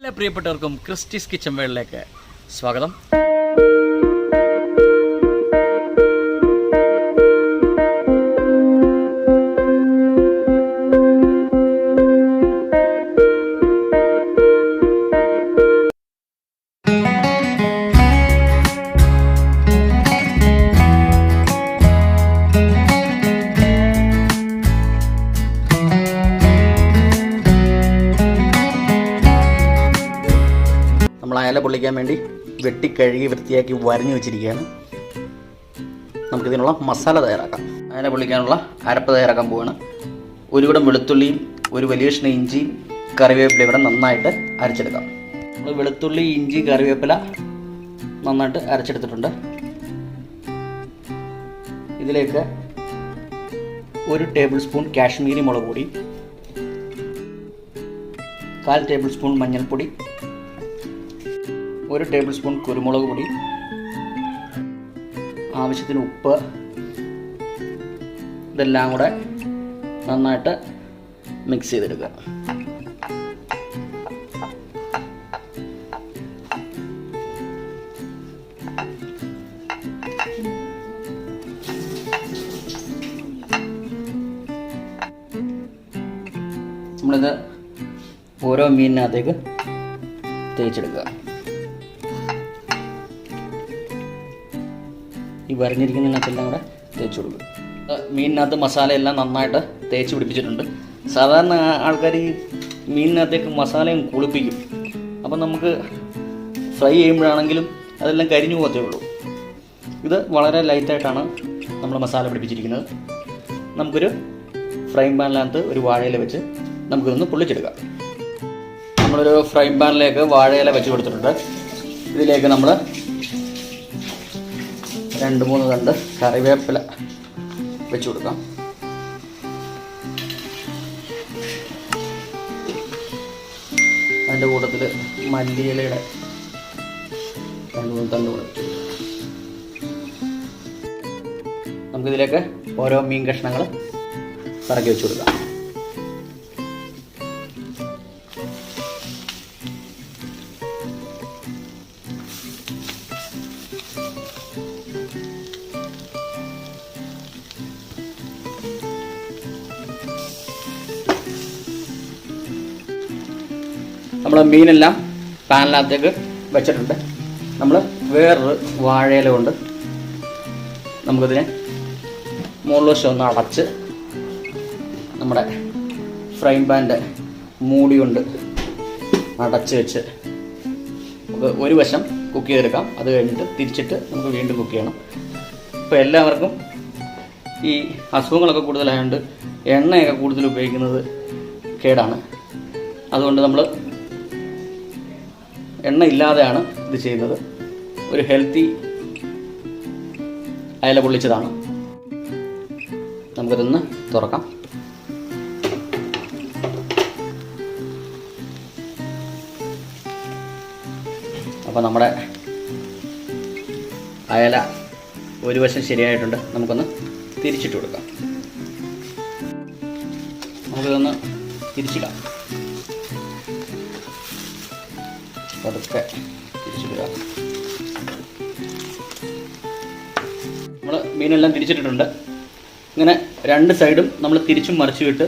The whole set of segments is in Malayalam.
എല്ലാ പ്രിയപ്പെട്ടവർക്കും ക്രിസ്റ്റീസ് കിച്ചൻ വേൾഡിലേക്ക് സ്വാഗതം. അയല പൊള്ളിക്കാൻ വേണ്ടി വെട്ടിക്കഴുകി വൃത്തിയാക്കി വരഞ്ഞു വെച്ചിരിക്കുകയാണ്. നമുക്കിതിനുള്ള മസാല തയ്യാറാക്കാം. അയല പൊള്ളിക്കാനുള്ള അരപ്പ് തയ്യാറാക്കാൻ പോവുകയാണ്. ഒരു കുടം വെളുത്തുള്ളിയും ഒരു വലിയ കഷ്ണം ഇഞ്ചിയും കറിവേപ്പില ഇവിടെ നന്നായിട്ട് അരച്ചെടുക്കാം. നമ്മൾ വെളുത്തുള്ളി, ഇഞ്ചി, കറിവേപ്പില നന്നായിട്ട് അരച്ചെടുത്തിട്ടുണ്ട്. ഇതിലേക്ക് 1 ടേബിൾ സ്പൂൺ കാശ്മീരി മുളക് പൊടി, 1/4 ടേബിൾ സ്പൂൺ മഞ്ഞൾപ്പൊടി, 1 ടേബിൾ സ്പൂൺ കുരുമുളക് പൊടി, ആവശ്യത്തിന് ഉപ്പ്, ഇതെല്ലാം കൂടെ നന്നായിട്ട് മിക്സ് ചെയ്തെടുക്കുക. നമ്മളിത് ഓരോ മീനിനകത്തേക്ക് തേച്ചെടുക്കുക. ഈ വരഞ്ഞിരിക്കുന്നതിനകത്തെല്ലാം കൂടെ തേച്ച് കൊടുക്കുക. മീനിനകത്ത് മസാലയെല്ലാം നന്നായിട്ട് തേച്ച് പിടിപ്പിച്ചിട്ടുണ്ട്. സാധാരണ ആൾക്കാർ ഈ മീനിനകത്തേക്ക് മസാലയും കുളിപ്പിക്കും. അപ്പം നമുക്ക് ഫ്രൈ ചെയ്യുമ്പോഴാണെങ്കിലും അതെല്ലാം കരിഞ്ഞു പോകത്തേ ഉള്ളൂ. ഇത് വളരെ ലൈറ്റായിട്ടാണ് നമ്മൾ മസാല പിടിപ്പിച്ചിരിക്കുന്നത്. നമുക്കൊരു ഫ്രൈ പാനിനകത്ത് ഒരു വാഴയില വെച്ച് നമുക്കിതൊന്ന് പൊള്ളിച്ചെടുക്കാം. നമ്മളൊരു ഫ്രൈ പാനിലേക്ക് വാഴയില വെച്ച് കൊടുത്തിട്ടുണ്ട്. ഇതിലേക്ക് നമ്മൾ 2-3 തണ്ട് കറിവേപ്പില വെച്ച് കൊടുക്കാം. അതിൻ്റെ കൂട്ടത്തിൽ മല്ലിയിലയുടെ 2-3 തണ്ട് കൂടെ വെച്ച് കൊടുക്കാം. നമുക്കിതിലേക്ക് ഓരോ മീൻ കഷ്ണങ്ങൾ പറക്കി വെച്ച് കൊടുക്കാം. നമ്മൾ മീനെല്ലാം പാനിനകത്തേക്ക് വെച്ചിട്ടുണ്ട്. നമ്മൾ വേറൊരു വാഴയില കൊണ്ട് നമുക്കിതിനെ മുകളിൽവശം ഒന്ന് അടച്ച് നമ്മുടെ ഫ്രൈ പാനിൻ്റെ മൂടി കൊണ്ട് അടച്ച് വെച്ച് നമുക്ക് ഒരു വശം കുക്ക് ചെയ്തെടുക്കാം. അത് കഴിഞ്ഞിട്ട് തിരിച്ചിട്ട് നമുക്ക് വീണ്ടും കുക്ക് ചെയ്യണം. ഇപ്പോൾ എല്ലാവർക്കും ഈ അസുഖങ്ങളൊക്കെ കൂടുതലായതുകൊണ്ട് എണ്ണയൊക്കെ കൂടുതൽ ഉപയോഗിക്കുന്നത് കേടാണ്. അതുകൊണ്ട് നമ്മൾ എണ്ണ ഇല്ലാതെയാണ് ഇത് ചെയ്യുന്നത്. ഒരു ഹെൽത്തി അയല പൊള്ളിച്ചതാണ്. നമുക്കിതൊന്ന് തുറക്കാം. അപ്പോൾ നമ്മുടെ അയല ഒരു വശം ശരിയായിട്ടുണ്ട്. നമുക്കൊന്ന് തിരിച്ചിട്ട് കൊടുക്കാം. നമുക്കിതൊന്ന് തിരിച്ചിടാം. പതുക്കെ തിരിച്ചിടുക. നമ്മൾ മീനെല്ലാം തിരിച്ചിട്ടിട്ടുണ്ട്. ഇങ്ങനെ 2 സൈഡും നമ്മൾ തിരിച്ചും മറിച്ചു വിട്ട്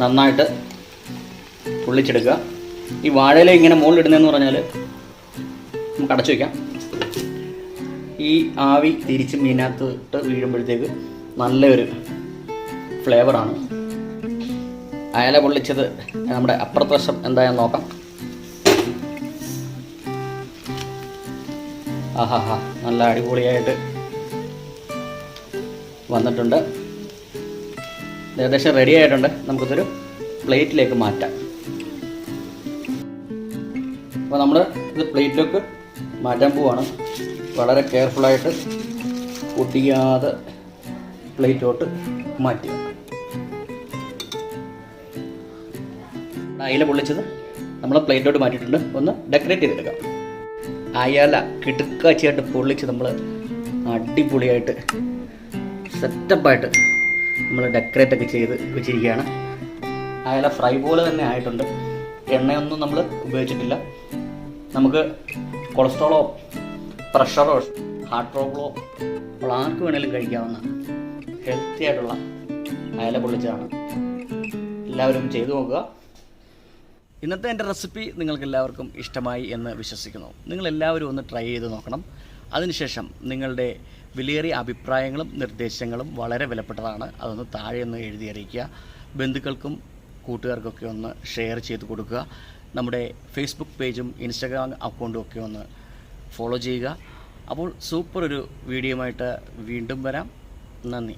നന്നായിട്ട് പൊള്ളിച്ചെടുക്കുക. ഈ വാഴയില ഇങ്ങനെ മുകളിലിടുന്നതെന്ന് പറഞ്ഞാൽ നമുക്ക് അടച്ചു വയ്ക്കാം. ഈ ആവി തിരിച്ച് മീനകത്ത് വീഴുമ്പോഴത്തേക്ക് നല്ലൊരു ഫ്ലേവറാണ്. അയല പൊള്ളിച്ചത് നമ്മുടെ അപ്പുറത്തെ വശം എന്തായാലും നോക്കാം. ആഹാ, നല്ല അടിപൊളിയായിട്ട് വന്നിട്ടുണ്ട്. ഏകദേശം റെഡി ആയിട്ടുണ്ട്. നമുക്കിതൊരു പ്ലേറ്റിലേക്ക് മാറ്റാം. അപ്പോൾ നമ്മൾ ഇത് പ്ലേറ്റിലേക്ക് മാറ്റാൻ പോവുകയാണ്. വളരെ കെയർഫുള്ളായിട്ട് പൊട്ടിക്കാതെ പ്ലേറ്റോട്ട് മാറ്റുക. അയില പൊള്ളിച്ചത് നമ്മൾ പ്ലേറ്റോട്ട് മാറ്റിയിട്ടുണ്ട്. ഒന്ന് ഡെക്കറേറ്റ് ചെയ്തെടുക്കാം. അയല കിടുക്കാച്ചിയായിട്ട് പൊള്ളിച്ച് നമ്മൾ അടിപൊളിയായിട്ട് സെറ്റപ്പായിട്ട് നമ്മൾ ഡെക്കറേറ്റൊക്കെ ചെയ്ത് വെച്ചിരിക്കുകയാണ്. അയല ഫ്രൈ പോലെ തന്നെ ആയിട്ടുണ്ട്. എണ്ണയൊന്നും നമ്മൾ ഉപയോഗിച്ചിട്ടില്ല. നമുക്ക് കൊളസ്ട്രോളോ പ്രഷറോ ഹാർട്ട് പ്രോബ്ലമോ ഉള്ള ആർക്ക് വേണേലും കഴിക്കാവുന്ന ഹെൽത്തി ആയിട്ടുള്ള അയല പൊള്ളിച്ചതാണ്. എല്ലാവരും ചെയ്തു നോക്കുക. ഇന്നത്തെ എൻ്റെ റെസിപ്പി നിങ്ങൾക്ക് എല്ലാവർക്കും ഇഷ്ടമായി എന്ന് വിശ്വസിക്കുന്നു. നിങ്ങളെല്ലാവരും ഒന്ന് ട്രൈ ചെയ്ത് നോക്കണം. അതിനുശേഷം നിങ്ങളുടെ വിലയേറിയ അഭിപ്രായങ്ങളും നിർദ്ദേശങ്ങളും വളരെ വിലപ്പെട്ടതാണ്. അതൊന്ന് താഴെ ഒന്ന് എഴുതി അറിയിക്കുക. ബന്ധുക്കൾക്കും കൂട്ടുകാർക്കൊക്കെ ഒന്ന് ഷെയർ ചെയ്ത് കൊടുക്കുക. നമ്മുടെ ഫേസ്ബുക്ക് പേജും ഇൻസ്റ്റാഗ്രാം അക്കൗണ്ടും ഒക്കെ ഒന്ന് ഫോളോ ചെയ്യുക. അപ്പോൾ സൂപ്പർ ഒരു വീഡിയോയുമായിട്ട് വീണ്ടും വരാം. നന്ദി.